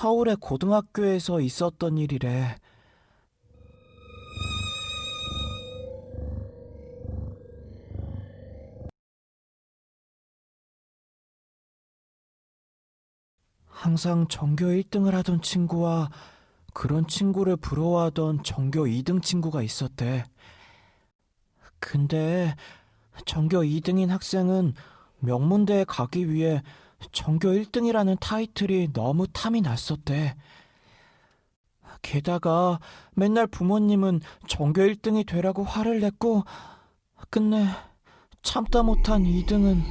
서울의 고등학교에서 있었던 일이래. 항상 전교 1등을 하던 친구와 그런 친구를 부러워하던 전교 2등 친구가 있었대. 근데 전교 2등인 학생은 명문대에 가기 위해 전교 1등이라는 타이틀이 너무 탐이 났었대. 게다가 맨날 부모님은 전교 1등이 되라고 화를 냈고, 끝내 참다 못한 2등은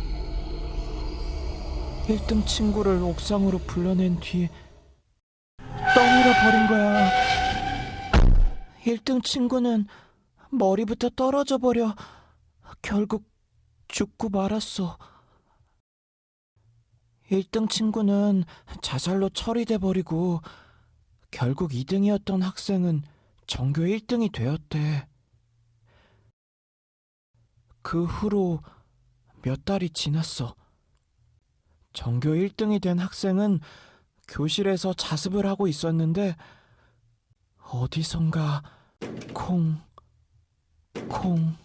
1등 친구를 옥상으로 불러낸 뒤 떠밀어 버린 거야. 1등 친구는 머리부터 떨어져 버려 결국 죽고 말았어. 1등 친구는 자살로 처리돼 버리고 결국 2등이었던 학생은 전교 1등이 되었대. 그 후로 몇 달이 지났어. 전교 1등이 된 학생은 교실에서 자습을 하고 있었는데 어디선가 콩, 콩,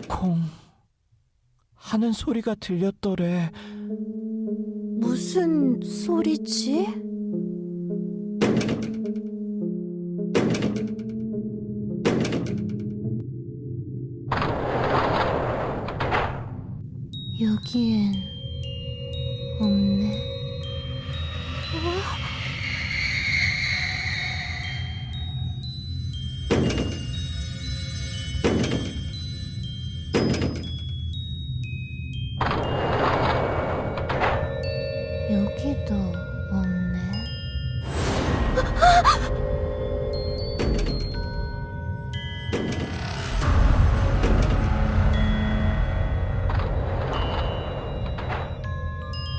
콩 하는 소리가 들렸더래. 무슨 소리지? 여기엔 없네. 여기도 없네.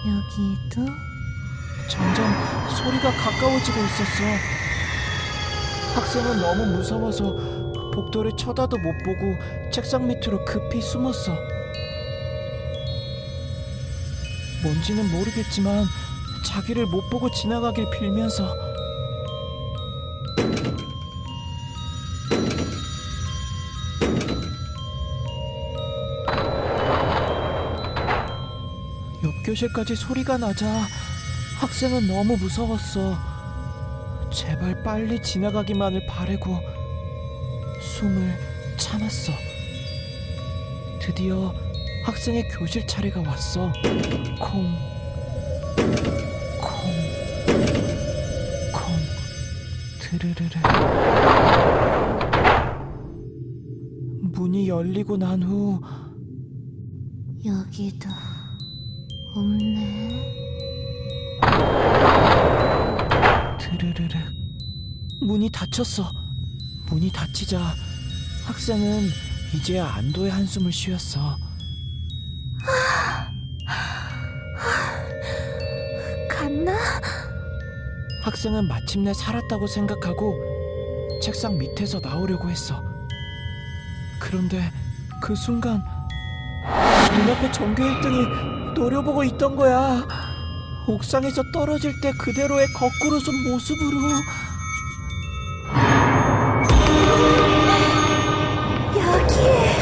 여기도? 점점 소리가 가까워지고 있었어. 학생은 너무 무서워서 복도를 쳐다도 못 보고 책상 밑으로 급히 숨었어. 뭔지는 모르겠지만 자기를 못 보고 지나가길 빌면서. 옆 교실까지 소리가 나자 학생은 너무 무서웠어. 제발 빨리 지나가기만을 바라고 숨을 참았어. 드디어 학생의 교실 차례가 왔어. 콩, 콩, 콩, 드르르르. 문이 열리고 난 후 여기도 없네. 드르르르. 문이 닫혔어. 문이 닫히자 학생은 이제야 안도의 한숨을 쉬었어. 갔나? 학생은 마침내 살았다고 생각하고 책상 밑에서 나오려고 했어. 그런데 그 순간 눈앞에 전교 1등이 노려보고 있던 거야. 옥상에서 떨어질 때 그대로의 거꾸로 선 모습으로. 여기에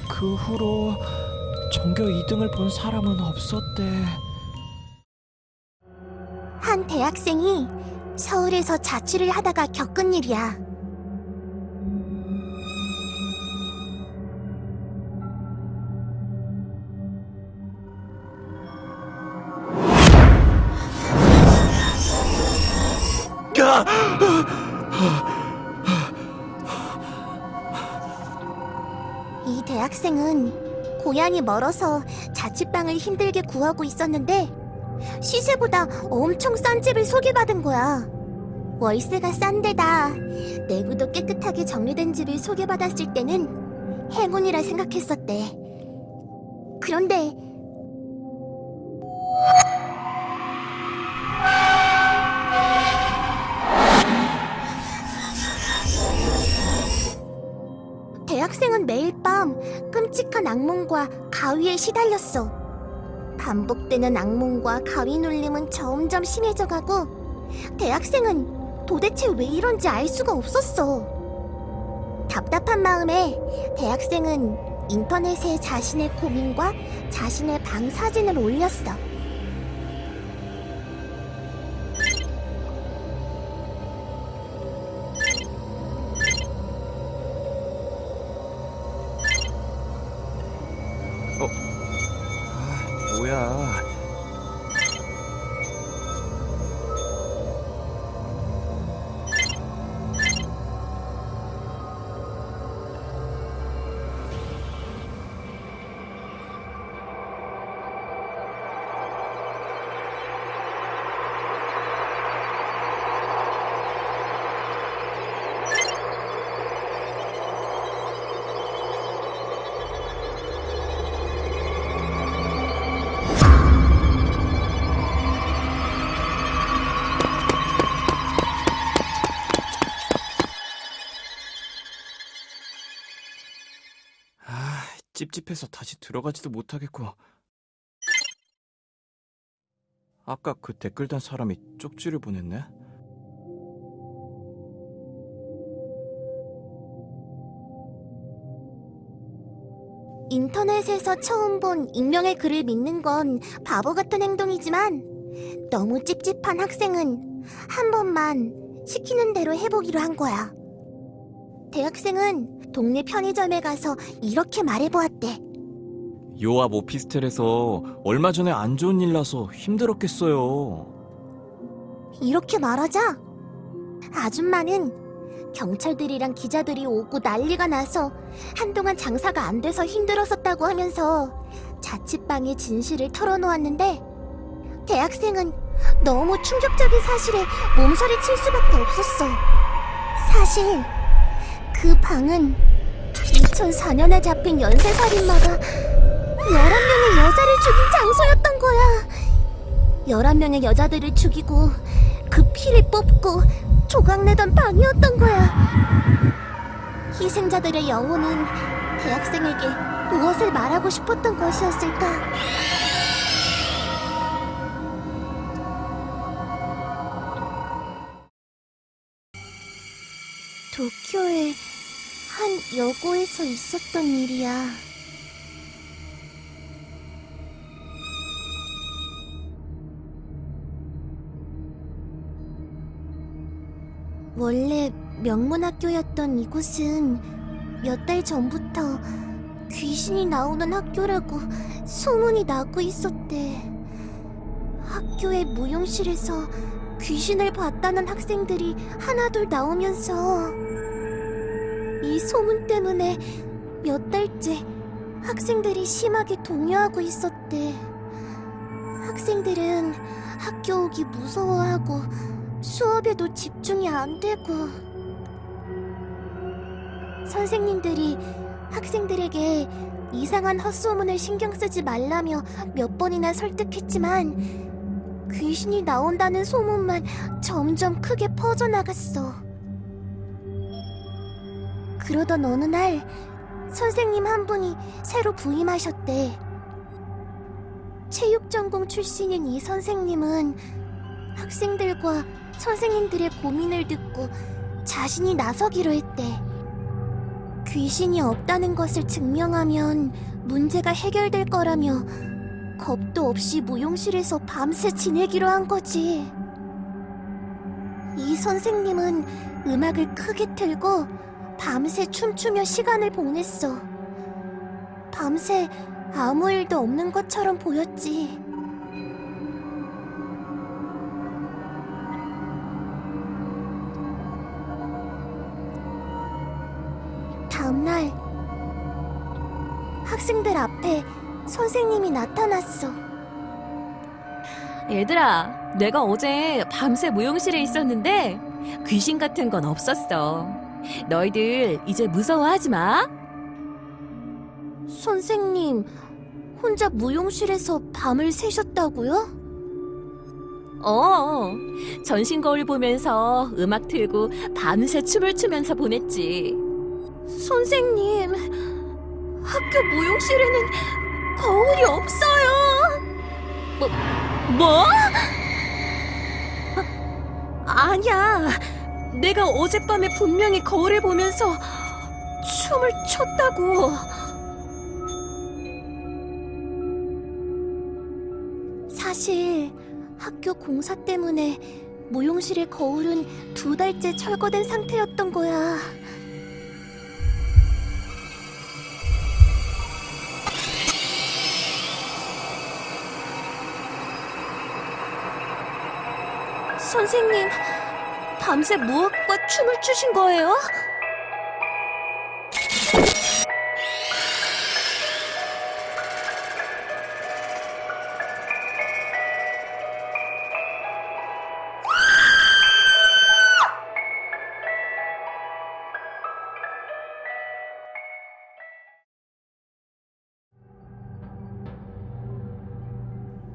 그 후로 전교 2등을 본 사람은 없었대. 한 대학생이 서울에서 자취를 하다가 겪은 일이야. 이 대학생은 고향이 멀어서 자취방을 힘들게 구하고 있었는데 시세보다 엄청 싼 집을 소개받은 거야. 월세가 싼 데다 내부도 깨끗하게 정리된 집을 소개받았을 때는 행운이라 생각했었대. 그런데 대학생은 매일 밤 끔찍한 끔찍한 악몽과 가위에 시달렸어. 반복되는 악몽과 가위 눌림은 점점 심해져가고 대학생은 도대체 왜 이런지 알 수가 없었어. 답답한 마음에 대학생은 인터넷에 자신의 고민과 자신의 방 사진을 올렸어. 뭐야? 찝찝해서 다시 들어가지도 못하겠고. 아까 그 댓글 단 사람이 쪽지를 보냈네? 인터넷에서 처음 본 익명의 글을 믿는 건 바보 같은 행동이지만 너무 찝찝한 학생은 한 번만 시키는 대로 해보기로 한 거야. 대학생은 동네 편의점에 가서 이렇게 말해보았대. 요앞 오피스텔에서 얼마 전에 안 좋은 일 나서 힘들었겠어요. 이렇게 말하자 아줌마는 경찰들이랑 기자들이 오고 난리가 나서 한동안 장사가 안 돼서 힘들었었다고 하면서 자취방의 진실을 털어놓았는데 대학생은 너무 충격적인 사실에 몸서리 칠 수밖에 없었어. 사실 그 방은 2004년에 잡힌 연쇄살인마가 11명의 여자를 죽인 장소였던 거야. 11명의 여자들을 죽이고 그 피를 뽑고 조각내던 방이었던 거야. 희생자들의 영혼은 대학생에게 무엇을 말하고 싶었던 것이었을까? 도쿄의 한 여고에서 있었던 일이야. 원래 명문학교였던 이곳은 몇 달 전부터 귀신이 나오는 학교라고 소문이 나고 있었대. 학교의 무용실에서 귀신을 봤다는 학생들이 하나둘 나오면서 이 소문 때문에 몇 달째 학생들이 심하게 동요하고 있었대. 학생들은 학교 오기 무서워하고 수업에도 집중이 안 되고 선생님들이 학생들에게 이상한 헛소문을 신경 쓰지 말라며 몇 번이나 설득했지만 귀신이 나온다는 소문만 점점 크게 퍼져나갔어. 그러던 어느 날 선생님 한 분이 새로 부임하셨대. 체육전공 출신인 이 선생님은 학생들과 선생님들의 고민을 듣고 자신이 나서기로 했대. 귀신이 없다는 것을 증명하면 문제가 해결될 거라며 겁도 없이 무용실에서 밤새 지내기로 한 거지. 이 선생님은 음악을 크게 틀고 밤새 춤추며 시간을 보냈어. 밤새 아무 일도 없는 것처럼 보였지. 다음날 학생들 앞에 선생님이 나타났어. 얘들아, 내가 어제 밤새 무용실에 있었는데 귀신 같은 건 없었어. 너희들 이제 무서워하지 마. 선생님, 혼자 무용실에서 밤을 새셨다고요? 전신 거울 보면서 음악 틀고 밤새 춤을 추면서 보냈지. 선생님, 학교 무용실에는 거울이 없어요. 뭐? 아니야. 내가 어젯밤에 분명히 거울을 보면서 춤을 췄다고. 사실 학교 공사 때문에 무용실의 거울은 2달째 철거된 상태였던 거야. 선생님, 밤새 무엇과 춤을 추신 거예요?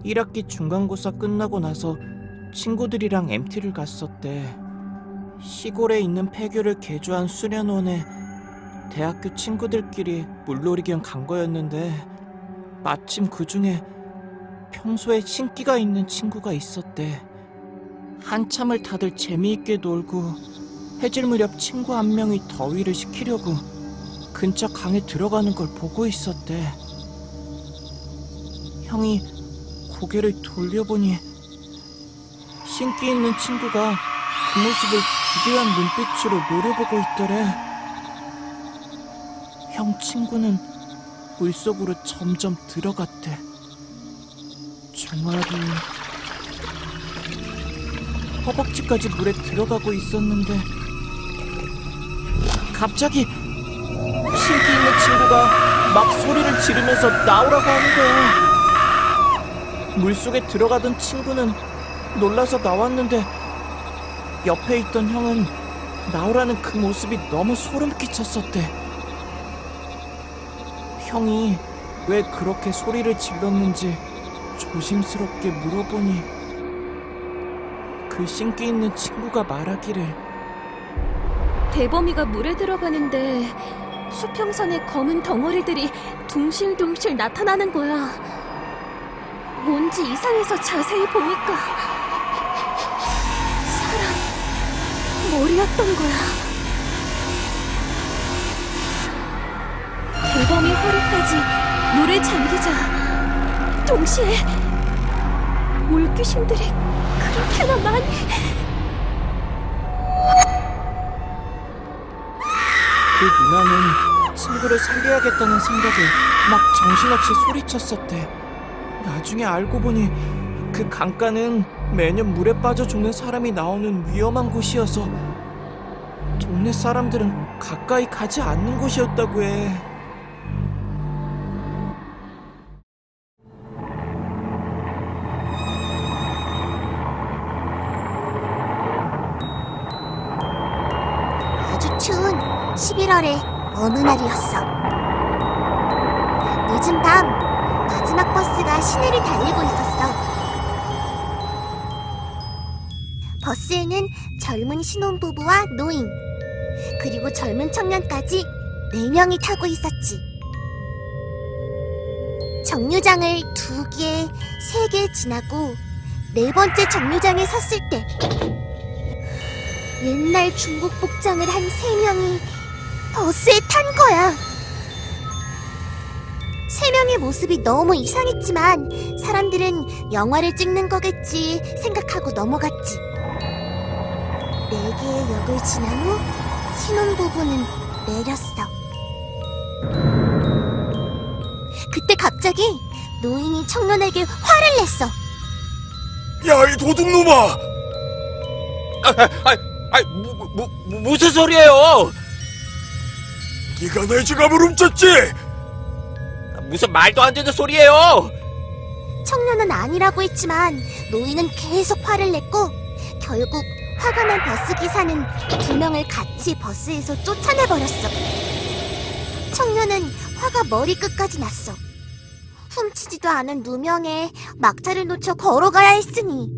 일 학기 중간고사 끝나고 나서 친구들이랑 MT를 갔었대. 시골에 있는 폐교를 개조한 수련원에 대학교 친구들끼리 물놀이 겸 간 거였는데 마침 그 중에 평소에 신기가 있는 친구가 있었대. 한참을 다들 재미있게 놀고 해질 무렵 친구 한 명이 더위를 식히려고 근처 강에 들어가는 걸 보고 있었대. 형이 고개를 돌려보니 신기 있는 친구가 그 모습을 기괴한 눈빛으로 노려보고 있더래. 형 친구는 물속으로 점점 들어갔대. 종아리, 허벅지까지 물에 들어가고 있었는데 갑자기 신기 있는 친구가 막 소리를 지르면서 나오라고 하는 거야. 물속에 들어가던 친구는 놀라서 나왔는데 옆에 있던 형은 나오라는 그 모습이 너무 소름 끼쳤었대. 형이 왜 그렇게 소리를 질렀는지 조심스럽게 물어보니 그 신기 있는 친구가 말하기를 대범이가 물에 들어가는데 수평선에 검은 덩어리들이 둥실둥실 나타나는 거야. 뭔지 이상해서 자세히 보니까 사람 머리였던 거야. 대범이 허리까지 물에 잠기자 동시에 물귀신들이 그렇게나 많이. 그 누나는 친구를 살려야겠다는 생각에 막 정신없이 소리쳤었대. 나중에 알고 보니 그 강가는 매년 물에 빠져 죽는 사람이 나오는 위험한 곳이어서 동네 사람들은 가까이 가지 않는 곳이었다고 해. 아주 추운 11월의 어느 날이었어. 늦은 밤 마지막 버스가 시내를 달리고 있었어. 버스에는 젊은 신혼부부와 노인, 그리고 젊은 청년까지 4명이 타고 있었지. 정류장을 2개, 3개 지나고 4번째 정류장에 섰을 때 옛날 중국 복장을 한 3명이 버스에 탄 거야. 3명의 모습이 너무 이상했지만 사람들은 영화를 찍는 거겠지 생각하고 넘어갔지. 4개의 역을 지난 후 신혼부부는 내렸어. 그때 갑자기 노인이 청년에게 화를 냈어. 야, 이 도둑놈아! 무슨 소리예요? 네가 내 지갑을 훔쳤지? 무슨 말도 안 되는 소리예요? 청년은 아니라고 했지만 노인은 계속 화를 냈고 결국 화가 난 버스기사는 2명을 같이 버스에서 쫓아내버렸어. 청년은 화가 머리끝까지 났어. 훔치지도 않은 누명에 막차를 놓쳐 걸어가야 했으니.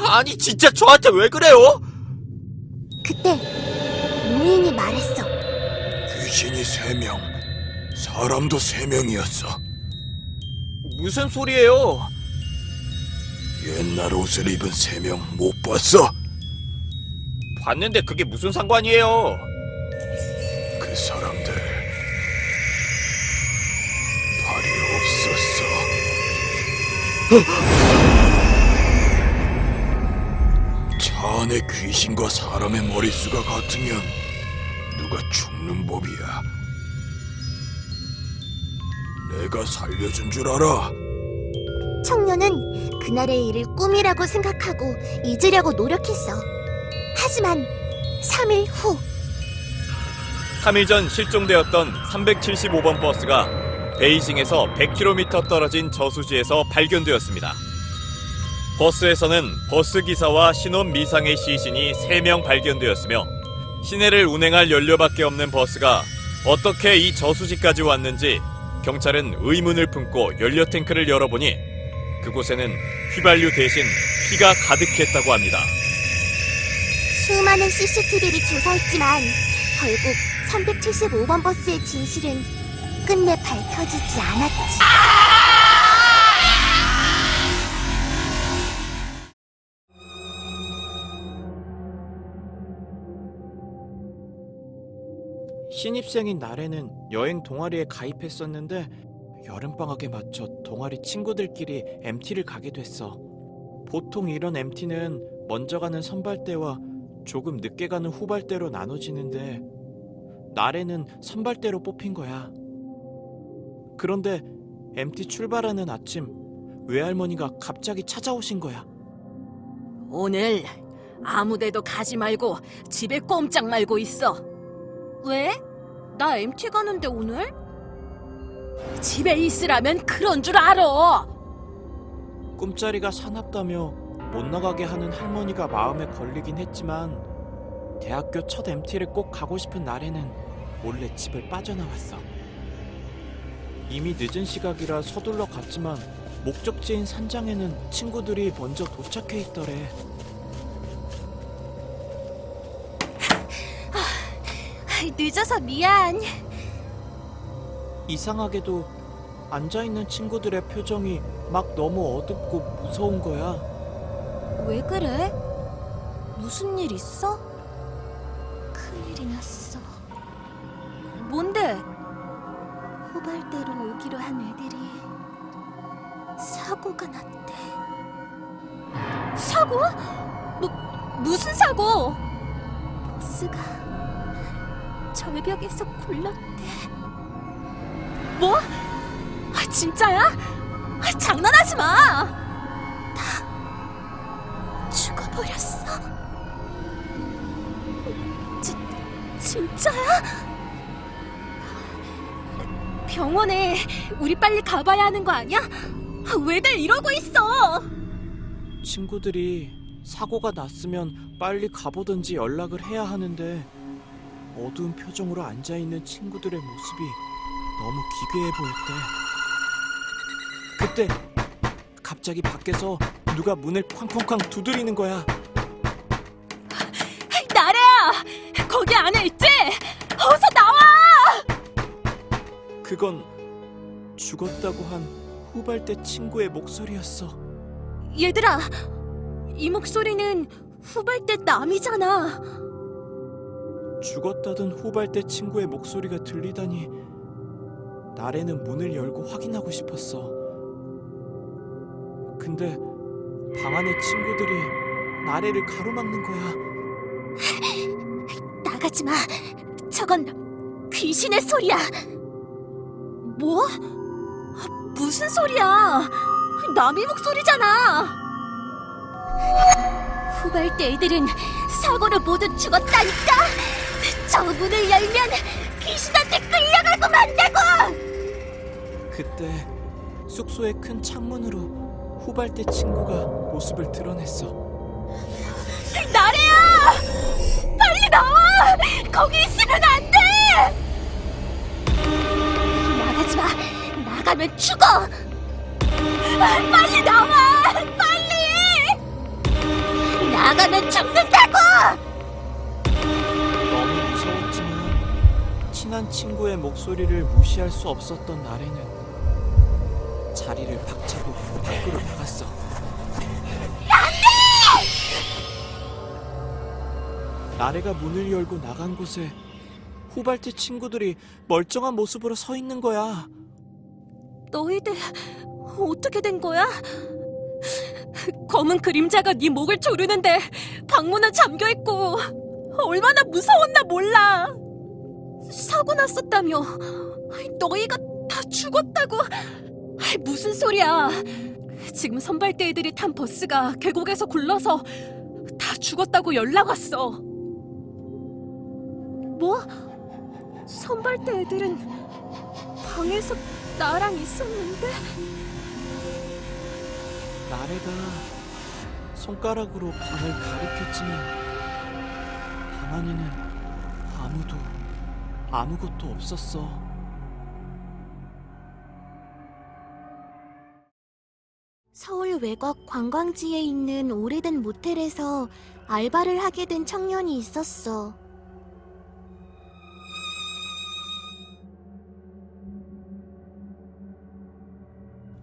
아니, 진짜 저한테 왜 그래요? 그때 노인이 말했어. 귀신이 3명, 사람도 3명이었어. 무슨 소리예요? 옛날 옷을 입은 3명 못 봤어? 봤는데 그게 무슨 상관이에요? 그 사람들 발이 없었어. 차 안에 귀신과 사람의 머릿수가 같으면 누가 죽는 법이야. 내가 살려준 줄 알아? 청년은 그날의 일을 꿈이라고 생각하고 잊으려고 노력했어. 하지만 3일 후 3일 전 실종되었던 375번 버스가 베이징에서 100km 떨어진 저수지에서 발견되었습니다. 버스에서는 버스 기사와 신원 미상의 시신이 3명 발견되었으며 시내를 운행할 연료밖에 없는 버스가 어떻게 이 저수지까지 왔는지 경찰은 의문을 품고 연료 탱크를 열어보니 그곳에는 휘발유 대신 피가 가득했다고 합니다. 수많은 CCTV를 조사했지만 결국 375번 버스의 진실은 끝내 밝혀지지 않았지. 신입생인 나래는 여행 동아리에 가입했었는데 여름방학에 맞춰 동아리 친구들끼리 MT를 가게 됐어. 보통 이런 MT는 먼저 가는 선발대와 조금 늦게 가는 후발대로 나눠지는데 나래는 선발대로 뽑힌 거야. 그런데 MT 출발하는 아침 외할머니가 갑자기 찾아오신 거야. 오늘 아무데도 가지 말고 집에 꼼짝 말고 있어. 왜? 나 MT 가는데 오늘? 집에 있으라면 그런 줄 알아. 꿈자리가 사납다며 못 나가게 하는 할머니가 마음에 걸리긴 했지만 대학교 첫 MT를 꼭 가고 싶은 나래는 몰래 집을 빠져나왔어. 이미 늦은 시각이라 서둘러 갔지만 목적지인 산장에는 친구들이 먼저 도착해 있더래. 늦어서 미안. 이상하게도 앉아있는 친구들의 표정이 막 너무 어둡고 무서운 거야. 왜 그래? 무슨 일 있어? 큰일이 났어. 뭔데? 후발대로 오기로 한 애들이 사고가 났대. 사고? 무슨 사고? 버스가 절벽에서 굴렀대. 뭐? 진짜야? 장난하지 마! 다 죽어버렸어. 진짜야? 병원에 우리 빨리 가봐야 하는 거 아니야? 왜들 이러고 있어? 친구들이 사고가 났으면 빨리 가보든지 연락을 해야 하는데 어두운 표정으로 앉아있는 친구들의 모습이 너무 기괴해 보였대. 그때 갑자기 밖에서 누가 문을 쾅쾅쾅 두드리는 거야. 나래야! 거기 안에 있지? 어서 나와! 그건 죽었다고 한 후발대 친구의 목소리였어. 얘들아, 이 목소리는 후발대 남이잖아. 죽었다던 후발대 친구의 목소리가 들리다니 나래는 문을 열고 확인하고 싶었어. 근데 방 안의 친구들이 나래를 가로막는 거야. 나가지 마. 저건 귀신의 소리야. 뭐? 무슨 소리야? 남의 목소리잖아. 후발대 애들은 사고로 모두 죽었다니까. 저 문을 열면 귀신한테 끌려가고 만다고. 그때 숙소의 큰 창문으로 후발대 친구가 모습을 드러냈어. 나래야! 빨리 나와! 거기 있으면 안 돼! 나가지 마. 나가면 죽어. 빨리 나와! 빨리! 나가면 죽는다고. 너무 무서웠지만 친한 친구의 목소리를 무시할 수 없었던 나래는 자리를 박차고 밖으로 나갔어. 나래가 문을 열고 나간 곳에 후발트 친구들이 멀쩡한 모습으로 서 있는 거야. 너희들 어떻게 된 거야? 검은 그림자가 네 목을 조르는데 방문은 잠겨있고 얼마나 무서웠나 몰라. 사고 났었다며. 너희가 다 죽었다고. 무슨 소리야. 지금 선발대 애들이 탄 버스가 계곡에서 굴러서 다 죽었다고 연락 왔어. 뭐? 선발대 애들은 방에서 나랑 있었는데? 나래가 손가락으로 방을 가리켰지만 방 안에는 아무것도 없었어. 서울 외곽 관광지에 있는 오래된 모텔에서 알바를 하게 된 청년이 있었어.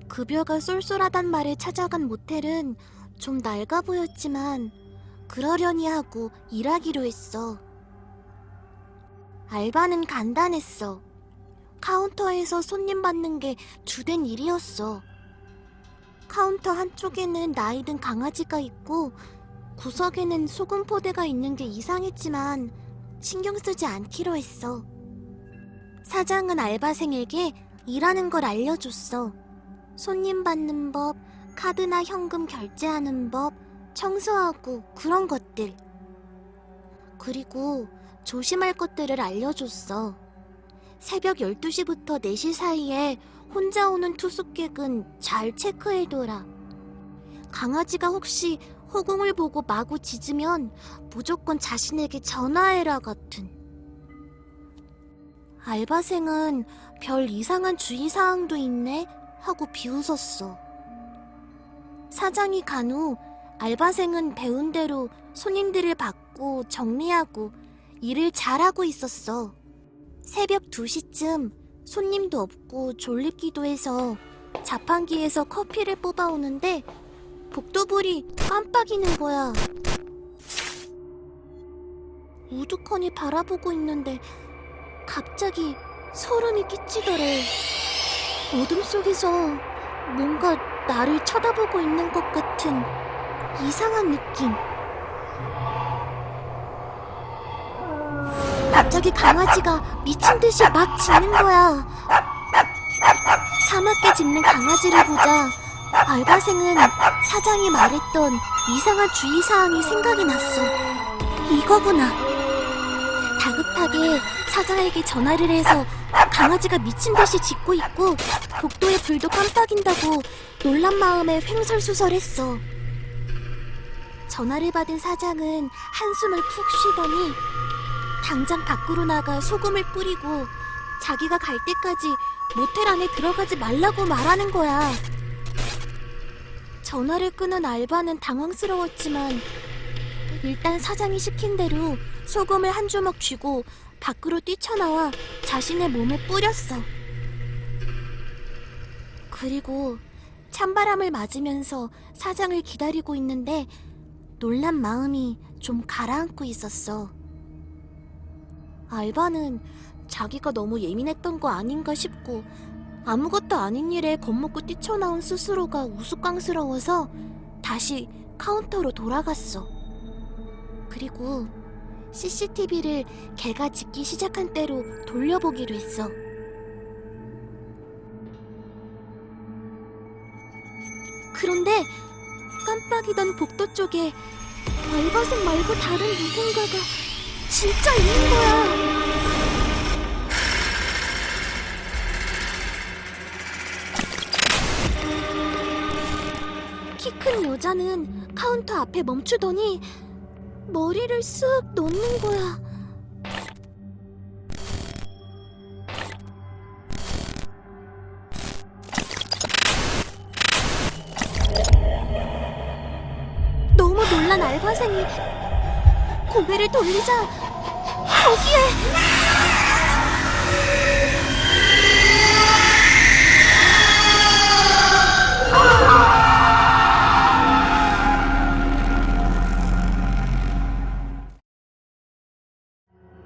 급여가 쏠쏠하단 말에 찾아간 모텔은 좀 낡아 보였지만 그러려니 하고 일하기로 했어. 알바는 간단했어. 카운터에서 손님 받는 게 주된 일이었어. 카운터 한쪽에는 나이 든 강아지가 있고 구석에는 소금 포대가 있는 게 이상했지만 신경 쓰지 않기로 했어. 사장은 알바생에게 일하는 걸 알려줬어. 손님 받는 법, 카드나 현금 결제하는 법, 청소하고 그런 것들. 그리고 조심할 것들을 알려줬어. 새벽 12시부터 4시 사이에 혼자 오는 투숙객은 잘 체크해둬라. 강아지가 혹시 허공을 보고 마구 짖으면 무조건 자신에게 전화해라 같은. 알바생은 별 이상한 주의사항도 있네 하고 비웃었어. 사장이 간 후 알바생은 배운 대로 손님들을 받고 정리하고 일을 잘하고 있었어. 새벽 2시쯤 손님도 없고 졸립기도 해서 자판기에서 커피를 뽑아오는데 복도불이 깜빡이는 거야. 우두커니 바라보고 있는데 갑자기 소름이 끼치더래. 어둠 속에서 뭔가 나를 쳐다보고 있는 것 같은 이상한 느낌. 갑자기 강아지가 미친 듯이 막 짖는 거야. 사납게 짖는 강아지를 보자 알바생은 사장이 말했던 이상한 주의사항이 생각이 났어. 이거구나. 다급하게 사장에게 전화를 해서 강아지가 미친 듯이 짖고 있고 복도에 불도 깜빡인다고 놀란 마음에 횡설수설했어. 전화를 받은 사장은 한숨을 푹 쉬더니 당장 밖으로 나가 소금을 뿌리고 자기가 갈 때까지 모텔 안에 들어가지 말라고 말하는 거야. 전화를 끊은 알바는 당황스러웠지만 일단 사장이 시킨 대로 소금을 한 주먹 쥐고 밖으로 뛰쳐나와 자신의 몸에 뿌렸어. 그리고 찬바람을 맞으면서 사장을 기다리고 있는데 놀란 마음이 좀 가라앉고 있었어. 알바는 자기가 너무 예민했던 거 아닌가 싶고 아무것도 아닌 일에 겁먹고 뛰쳐나온 스스로가 우스꽝스러워서 다시 카운터로 돌아갔어. 그리고 CCTV를 걔가 짓기 시작한 때로 돌려보기로 했어. 그런데 깜빡이던 복도 쪽에 알바생 말고 다른 누군가가 진짜 있는 거야. 키 큰 여자는 카운터 앞에 멈추더니 머리를 쓱 놓는 거야. 너무 놀란 알바생이 고개를 돌리자 거기에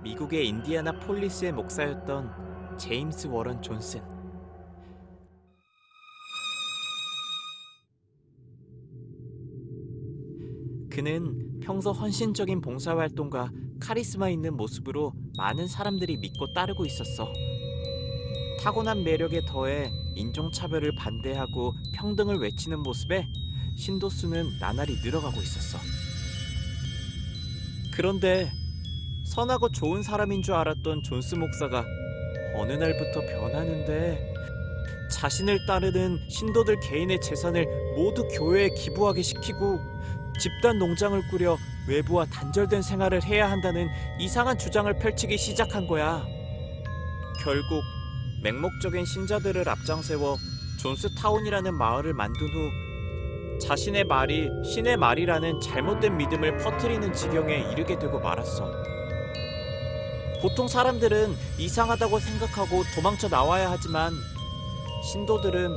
미국의 인디애나 폴리스의 목사였던 제임스 워런 존슨. 그는 평소 헌신적인 봉사활동과 카리스마 있는 모습으로 많은 사람들이 믿고 따르고 있었어. 타고난 매력에 더해 인종차별을 반대하고 평등을 외치는 모습에 신도 수는 나날이 늘어가고 있었어. 그런데 선하고 좋은 사람인 줄 알았던 존스 목사가 어느 날부터 변하는데, 자신을 따르는 신도들 개인의 재산을 모두 교회에 기부하게 시키고 집단 농장을 꾸려 외부와 단절된 생활을 해야 한다는 이상한 주장을 펼치기 시작한 거야. 결국 맹목적인 신자들을 앞장세워 존스타운이라는 마을을 만든 후 자신의 말이 신의 말이라는 잘못된 믿음을 퍼뜨리는 지경에 이르게 되고 말았어. 보통 사람들은 이상하다고 생각하고 도망쳐 나와야 하지만, 신도들은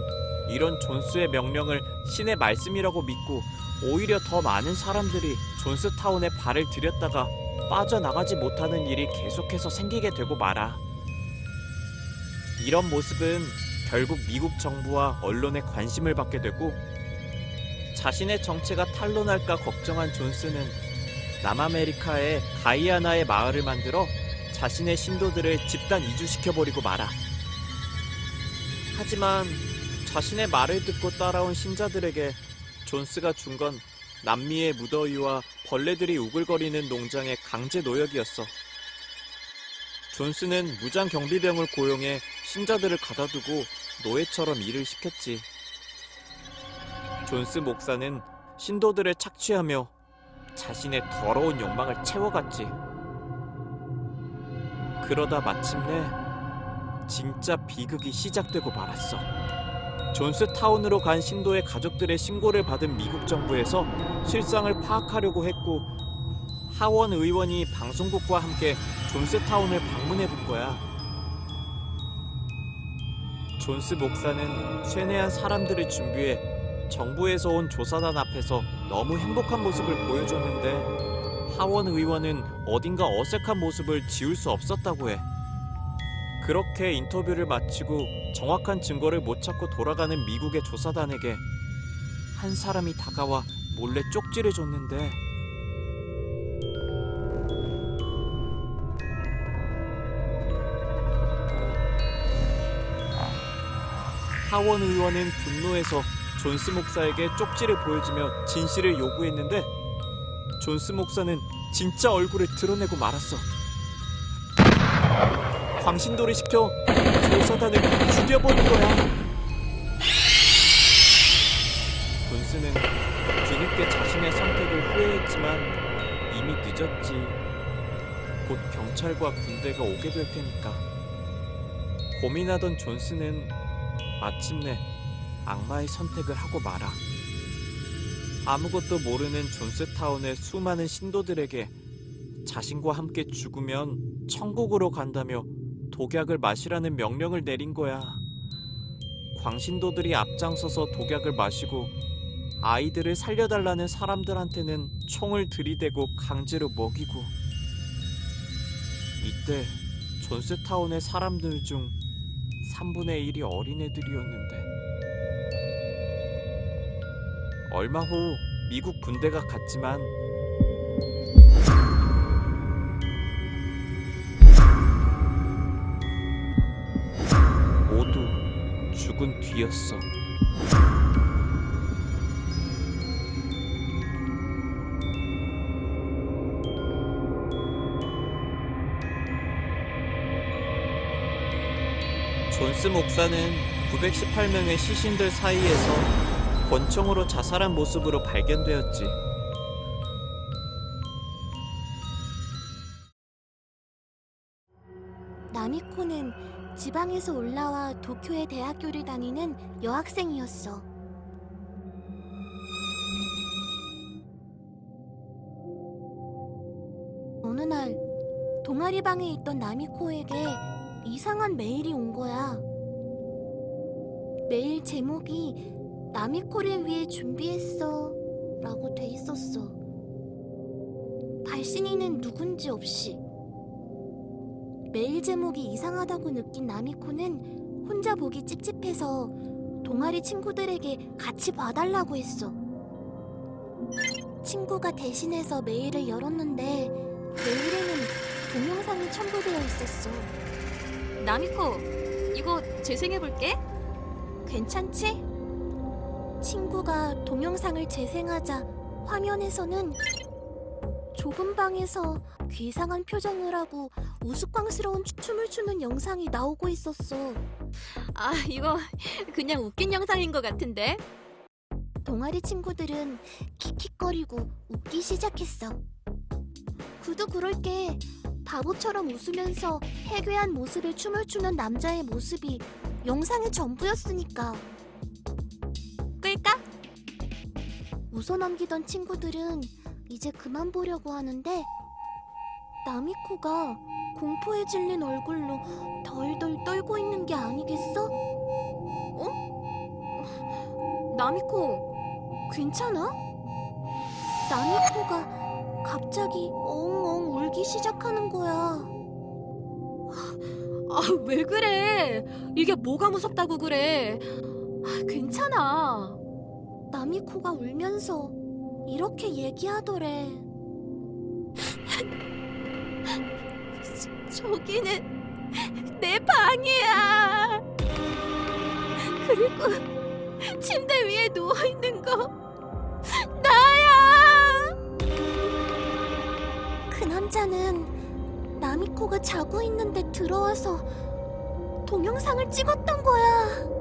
이런 존스의 명령을 신의 말씀이라고 믿고 오히려 더 많은 사람들이 존스타운에 발을 들였다가 빠져나가지 못하는 일이 계속해서 생기게 되고 말아. 이런 모습은 결국 미국 정부와 언론의 관심을 받게 되고, 자신의 정체가 탄로날까 걱정한 존스는 남아메리카의 가이아나의 마을을 만들어 자신의 신도들을 집단 이주시켜버리고 말아. 하지만 자신의 말을 듣고 따라온 신자들에게 존스가 준 건 남미의 무더위와 벌레들이 우글거리는 농장의 강제 노역이었어. 존스는 무장 경비병을 고용해 신자들을 가다두고 노예처럼 일을 시켰지. 존스 목사는 신도들을 착취하며 자신의 더러운 욕망을 채워갔지. 그러다 마침내 진짜 비극이 시작되고 말았어. 존스타운으로 간 신도의 가족들의 신고를 받은 미국 정부에서 실상을 파악하려고 했고, 하원 의원이 방송국과 함께 존스타운을 방문해 본 거야. 존스 목사는 쇠뇌한 사람들을 준비해 정부에서 온 조사단 앞에서 너무 행복한 모습을 보여줬는데, 하원 의원은 어딘가 어색한 모습을 지울 수 없었다고 해. 그렇게 인터뷰를 마치고 정확한 증거를 못 찾고 돌아가는 미국의 조사단에게 한 사람이 다가와 몰래 쪽지를 줬는데, 하원 의원은 분노해서 존스 목사에게 쪽지를 보여주며 진실을 요구했는데, 존스 목사는 진짜 얼굴을 드러내고 말았어. 광신도를 시켜 조사단을 죽여버린 거야. 존스는 뒤늦게 자신의 선택을 후회했지만 이미 늦었지. 곧 경찰과 군대가 오게 될 테니까. 고민하던 존스는 마침내 악마의 선택을 하고 말아. 아무것도 모르는 존스타운의 수많은 신도들에게 자신과 함께 죽으면 천국으로 간다며 독약을 마시라는 명령을 내린 거야. 광신도들이 앞장서서 독약을 마시고 아이들을 살려달라는 사람들한테는 총을 들이대고 강제로 먹이고, 이때 존스타운의 사람들 중 3분의 1이 어린애들이었는데, 얼마 후 미국 군대가 갔지만 모두 죽은 뒤였어. 존스 목사는 918명의 시신들 사이에서 권총으로 자살한 모습으로 발견되었지. 나미코는 지방에서 올라와 도쿄의 대학교를 다니는 여학생이었어. 어느 날 동아리방에 있던 나미코에게 이상한 메일이 온 거야. 메일 제목이 나미코를 위해 준비했어 라고 돼 있었어. 발신인은 누군지 없이. 메일 제목이 이상하다고 느낀 나미코는 혼자 보기 찝찝해서 동아리 친구들에게 같이 봐달라고 했어. 친구가 대신해서 메일을 열었는데 메일에는 동영상이 첨부되어 있었어. 나미코, 이거 재생해볼게. 괜찮지? 친구가 동영상을 재생하자 화면에서는 좁은 방에서 괴상한 표정을 하고 우스꽝스러운 춤을 추는 영상이 나오고 있었어. 아, 이거 그냥 웃긴 영상인 것 같은데? 동아리 친구들은 킥킥거리고 웃기 시작했어. 그도 그럴 게 바보처럼 웃으면서 해괴한 모습의 춤을 추는 남자의 모습이 영상의 전부였으니까. 끌까? 웃어넘기던 친구들은 이제 그만 보려고 하는데 나미코가 공포에 질린 얼굴로 덜덜 떨고 있는 게 아니겠어? 나미코, 괜찮아? 나미코가 갑자기 엉엉 울기 시작하는 거야. 아, 왜 그래? 이게 뭐가 무섭다고 그래? 아, 괜찮아. 나미코가 울면서 이렇게 얘기하더래. 저기는 내 방이야. 그리고 침대 위에 누워있는 거 나야. 그 남자는 나미코가 자고 있는데 들어와서 동영상을 찍었던 거야.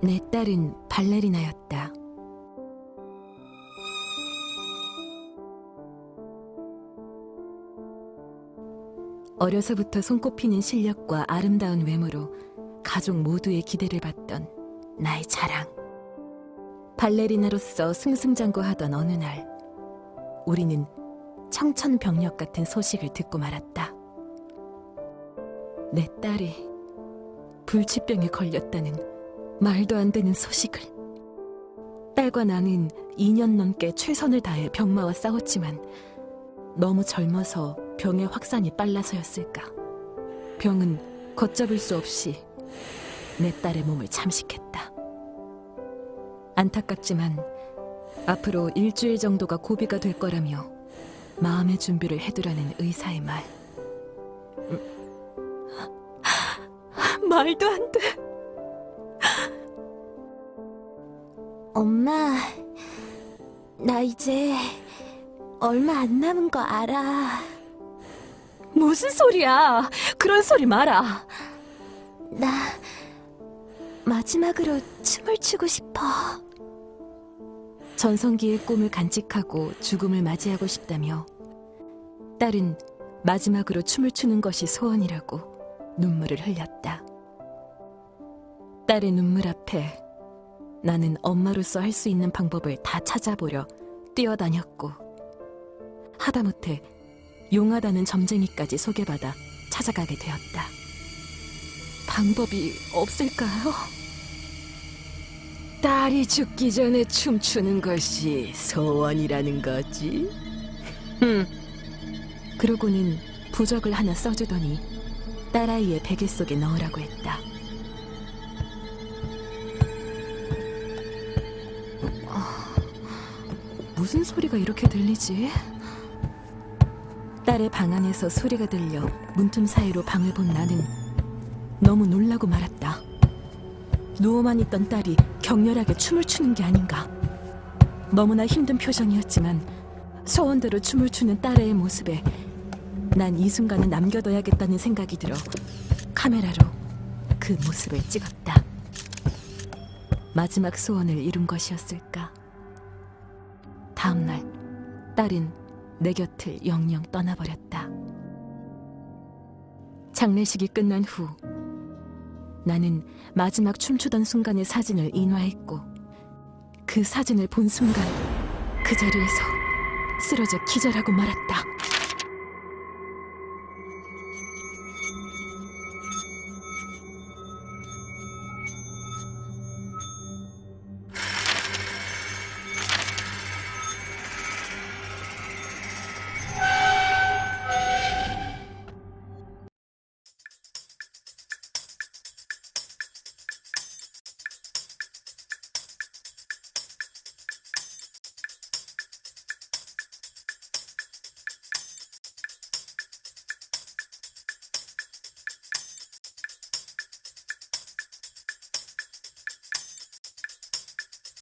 내 딸은 발레리나였다. 어려서부터 손꼽히는 실력과 아름다운 외모로 가족 모두의 기대를 받던 나의 자랑. 발레리나로서 승승장구하던 어느 날, 우리는 청천벽력 같은 소식을 듣고 말았다. 내 딸이 불치병에 걸렸다는 말도 안 되는 소식을. 딸과 나는 2년 넘게 최선을 다해 병마와 싸웠지만 너무 젊어서 병의 확산이 빨라서였을까. 병은 걷잡을 수 없이 내 딸의 몸을 잠식했다. 안타깝지만 앞으로 일주일 정도가 고비가 될 거라며 마음의 준비를 해두라는 의사의 말. 말도 안 돼. 엄마, 나 이제 얼마 안 남은 거 알아. 무슨 소리야? 그런 소리 마라. 나 마지막으로 춤을 추고 싶어. 전성기의 꿈을 간직하고 죽음을 맞이하고 싶다며 딸은 마지막으로 춤을 추는 것이 소원이라고 눈물을 흘렸다. 딸의 눈물 앞에 나는 엄마로서 할 수 있는 방법을 다 찾아보려 뛰어다녔고, 하다못해 용하다는 점쟁이까지 소개받아 찾아가게 되었다. 방법이 없을까요? 딸이 죽기 전에 춤추는 것이 소원이라는 거지? 그러고는 부적을 하나 써주더니 딸아이의 베개 속에 넣으라고 했다. 무슨 소리가 이렇게 들리지? 딸의 방 안에서 소리가 들려 문틈 사이로 방을 본 나는 너무 놀라고 말았다. 누워만 있던 딸이 격렬하게 춤을 추는 게 아닌가. 너무나 힘든 표정이었지만 소원대로 춤을 추는 딸의 모습에 난 이 순간은 남겨둬야겠다는 생각이 들어 카메라로 그 모습을 찍었다. 마지막 소원을 이룬 것이었을까? 다음날 딸은 내 곁을 영영 떠나버렸다. 장례식이 끝난 후 나는 마지막 춤추던 순간의 사진을 인화했고, 그 사진을 본 순간 그 자리에서 쓰러져 기절하고 말았다.